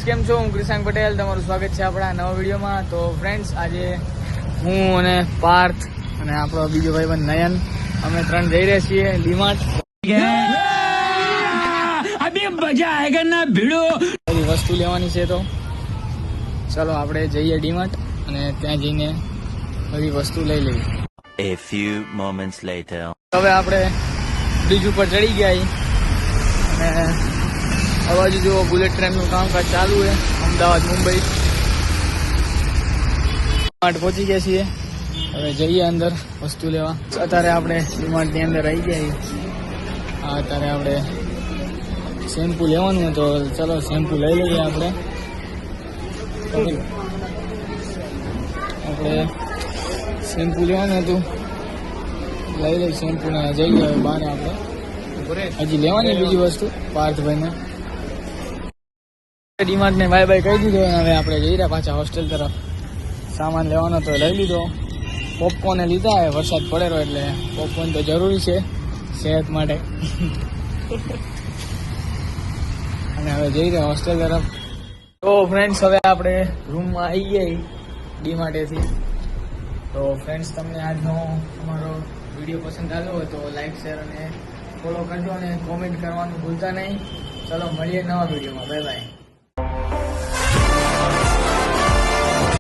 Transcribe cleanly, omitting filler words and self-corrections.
કેમ છો? હું ક્રિશાંક પટેલ, તમારું સ્વાગત છે આપણા નવા વિડીયોમાં. તો ફ્રેન્ડ્સ, આજે હું અને પાર્થ અને આપણો બીજો ભાઈબંધ નયન, અમે ત્રણ જઈ રહ્યા છીએ ડીમાર્ટ. અભી મજા આયેગા ના ભીડો. બધી વસ્તુ લેવાની છે, તો ચલો આપણે જઈએ ડીમાર્ટ અને ત્યાં જઈને બધી વસ્તુ લઈ લઈએ. A few moments later. હવે આપણે બ્રિજ ઉપર ચડી ગયા અને આ બાજુ જો બુલેટ ટ્રેનનું કામકાજ ચાલુ છે, અમદાવાદ મુંબઈ. ડીમાર્ટ પહોંચી ગયા છીએ, હવે જઈએ અંદર વસ્તુ લેવા. અત્યારે આપણે ડીમાર્ટની અંદર આવી ગયા. અત્યારે આપણે શેમ્પૂ લેવાનું હોય તો ચલો શેમ્પૂ લઈ લઈએ. આપણે શેમ્પૂ લેવાનું હતું, લઈ લઈ શેમ્પૂ ને જઈએ હવે બહાર. આપણે હજી લેવાની બીજી વસ્તુ પાર્થભાઈને. ડીમાર્ટ ને બાય બાય કહી દીધો. હવે આપણે જઈ રહ્યા પાછા હોસ્ટેલ તરફ. સામાન લેવાનો તો લઈ લીધો. પોપકોર્ન લીધા. વરસાદ પડેલો એટલે પોપકોર્ન તો જરૂરી છે સેહત માટે. અને હવે જઈ રહ્યા હોસ્ટેલ તરફ. તો ફ્રેન્ડ્સ, હવે આપણે રૂમમાં આવી ગયા ડીમાર્ટેથી. તો ફ્રેન્ડ્સ, તમને આજનો અમારો વિડીયો પસંદ આવ્યો હોય તો લાઈક, શેર અને ફોલો કરજો અને કોમેન્ટ કરવાનું ભૂલતા નહીં. ચલો મળીએ નવા વિડીયોમાં. Bye bye.